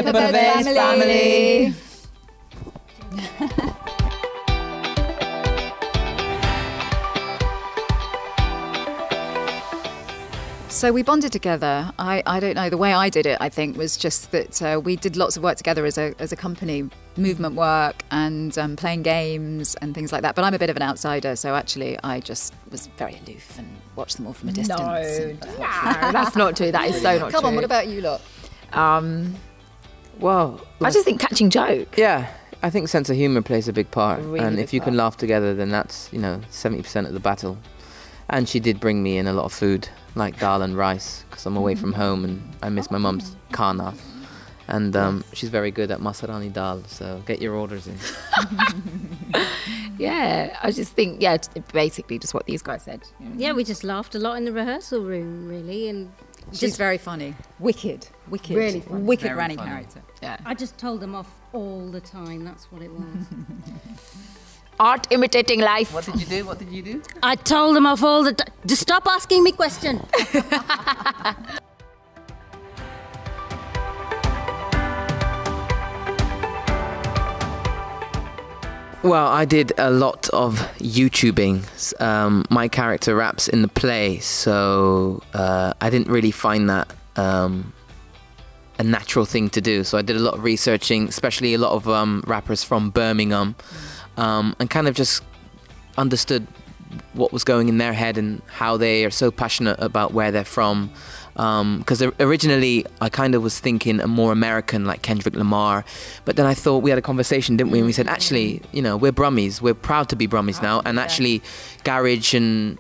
Dear Pervaiz Family. So we bonded together. I don't know, the way I did it, I think, was just that we did lots of work together as a company, movement work and playing games and things like that. But I'm a bit of an outsider, so actually I just was very aloof and watched them all from a distance. No, that's not true. That is so not true. Come on, what about you lot? Well, I just think catching jokes. yeah, I think sense of humour plays a big part. Really and big if you can part. laugh together, then that's, 70% of the battle. And she did bring me in a lot of food, like dal and rice, because I'm away from home and I miss my mum's khana. And she's very good at masarani dal, so get your orders in. Yeah, I just think, yeah, basically just what these guys said. Yeah, we just laughed a lot in the rehearsal room, really, and She's very funny. Wicked. Really funny. Wicked Very granny funny. character. Yeah. I just told them off all the time. That's what it was. Art imitating life. What did you do? What did you do? I told them off all the time. Just stop asking me questions. Well, I did a lot of YouTubing. My character raps in the play, so I didn't really find that a natural thing to do. So I did a lot of researching, especially a lot of rappers from Birmingham, and kind of just understood what was going in their head and how they are so passionate about where they're from. Because originally I kind of was thinking a more American, like Kendrick Lamar, but then I thought, we had a conversation, didn't we? And we said, actually, we're Brummies, we're proud to be Brummies now, and actually garage and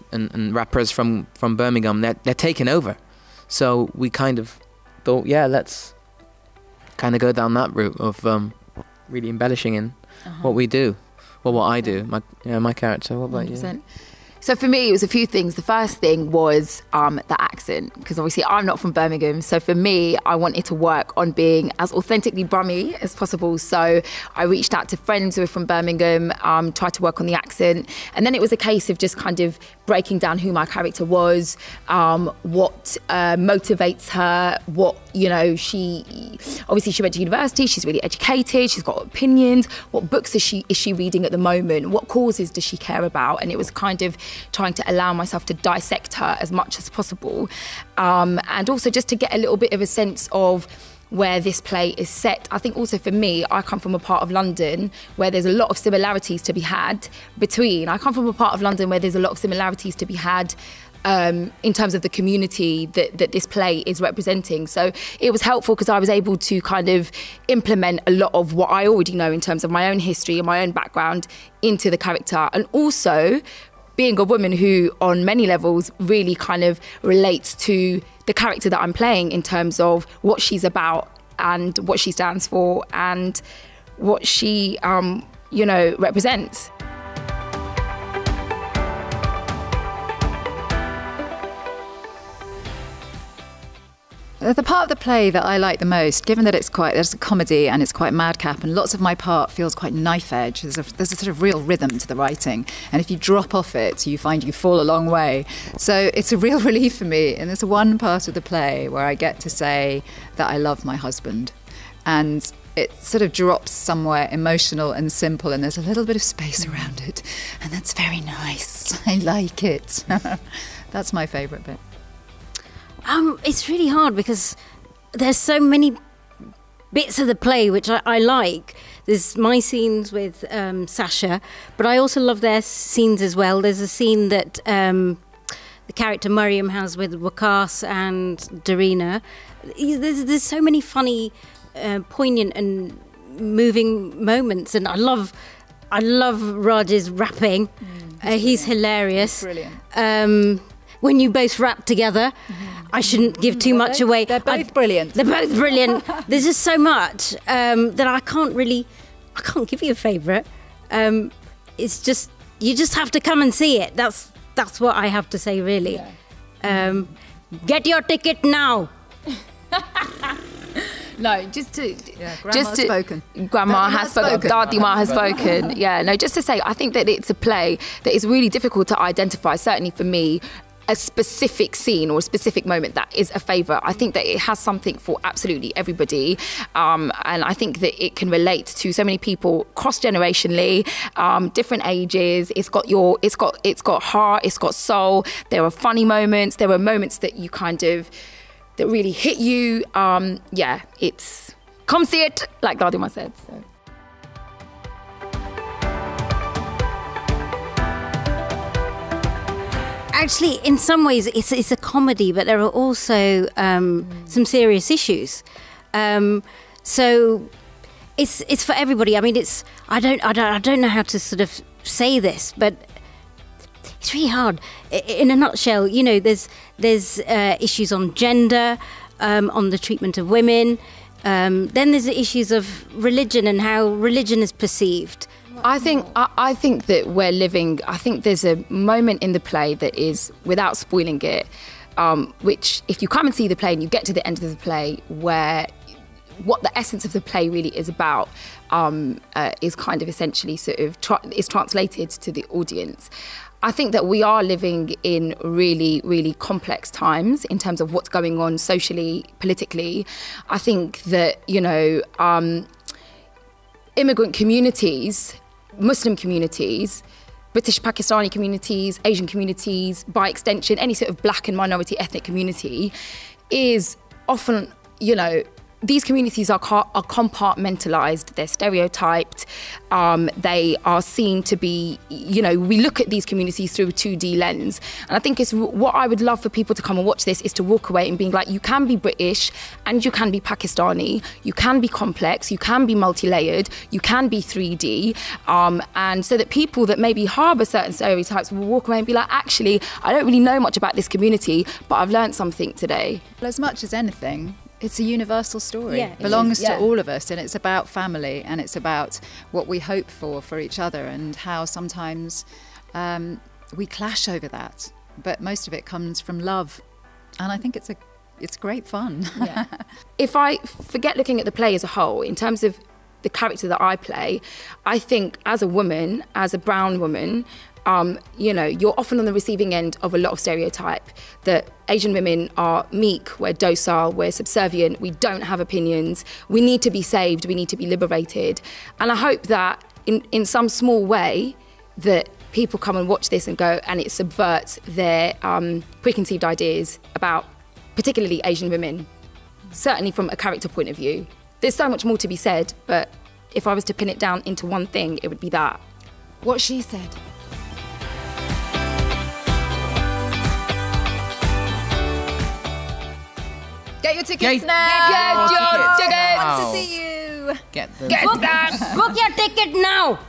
rappers from Birmingham, they're taking over. So we kind of thought, yeah, let's kind of go down that route of really embellishing in what we do. Well, what I do, my character. What about 100%. you? So for me, it was a few things. The first thing was the accent, because obviously I'm not from Birmingham. So for me, I wanted to work on being as authentically Brummie as possible. So I reached out to friends who were from Birmingham, tried to work on the accent. And then it was a case of just kind of breaking down who my character was, what motivates her, what, she went to university, she's really educated, she's got opinions, what books is she reading at the moment, what causes does she care about? And it was kind of trying to allow myself to dissect her as much as possible, and also just to get a little bit of a sense of where this play is set. I think also for me, I come from a part of London where there's a lot of similarities to be had in terms of the community that this play is representing. So it was helpful because I was able to kind of implement a lot of what I already know in terms of my own history and my own background into the character, and also being a woman who on many levels really kind of relates to the character that I'm playing in terms of what she's about and what she stands for and what she represents. The part of the play that I like the most, given that there's a comedy and it's quite madcap, and lots of my part feels quite knife edge. There's a sort of real rhythm to the writing, and if you drop off it, you find you fall a long way. So it's a real relief for me. And there's one part of the play where I get to say that I love my husband, and it sort of drops somewhere emotional and simple, and there's a little bit of space around it, and that's very nice. I like it. That's my favourite bit. It's really hard because there's so many bits of the play which I like. There's my scenes with Sasha, but I also love their scenes as well. There's a scene that the character Mariam has with Waqas and Darina. There's so many funny, poignant and moving moments, and I love Raj's rapping. He's hilarious. Brilliant. When you both rap together, I shouldn't give too much away. They're both brilliant. They're both brilliant. There's just so much that I can't give you a favourite. It's just, you just have to come and see it. That's what I have to say, really. Yeah. Get your ticket now. No, just to... Yeah, Grandma has spoken. Grandma has spoken. Dadima has spoken. Yeah, no, just to say, I think that it's a play that is really difficult to identify, certainly for me, a specific scene or a specific moment that is a favourite. I think that it has something for absolutely everybody, and I think that it can relate to so many people cross-generationally, different ages. It's got heart, it's got soul. There are funny moments. There are moments that you that really hit you. Yeah, it's come see it, like Dadima said. So. Actually, in some ways, it's a comedy, but there are also some serious issues. So it's for everybody. I mean, I don't know how to sort of say this, but it's really hard. In a nutshell, you know, there's issues on gender, on the treatment of women. Then there's the issues of religion and how religion is perceived. I think that we're living. I think there's a moment in the play that is, without spoiling it, which if you come and see the play and you get to the end of the play, where what the essence of the play really is about is kind of essentially sort of is translated to the audience. I think that we are living in really, really complex times in terms of what's going on socially, politically. I think that, you know, immigrant communities, Muslim communities, British Pakistani communities, Asian communities, by extension, any sort of black and minority ethnic community is often, you know, these communities are compartmentalised, they're stereotyped, they are seen to be, you know, we look at these communities through a 2D lens. And I think it's what I would love for people to come and watch this is to walk away and being like, you can be British and you can be Pakistani, you can be complex, you can be multi-layered, you can be 3D. And so that people that maybe harbour certain stereotypes will walk away and be like, actually, I don't really know much about this community, but I've learned something today. Well, as much as anything, it's a universal story. Yeah, it belongs to all of us, and it's about family, and it's about what we hope for each other, and how sometimes we clash over that. But most of it comes from love, and I think it's great fun. Yeah. If I forget looking at the play as a whole, in terms of the character that I play, I think as a woman, as a brown woman, you know, you're often on the receiving end of a lot of stereotype that Asian women are meek, we're docile, we're subservient, we don't have opinions, we need to be saved, we need to be liberated. And I hope that in some small way that people come and watch this and go, and it subverts their preconceived ideas about particularly Asian women, certainly from a character point of view. There's so much more to be said, but if I was to pin it down into one thing, it would be that. What she said. Get your tickets now. Get your tickets. Want to see you. Get them. Get that. Book your ticket now.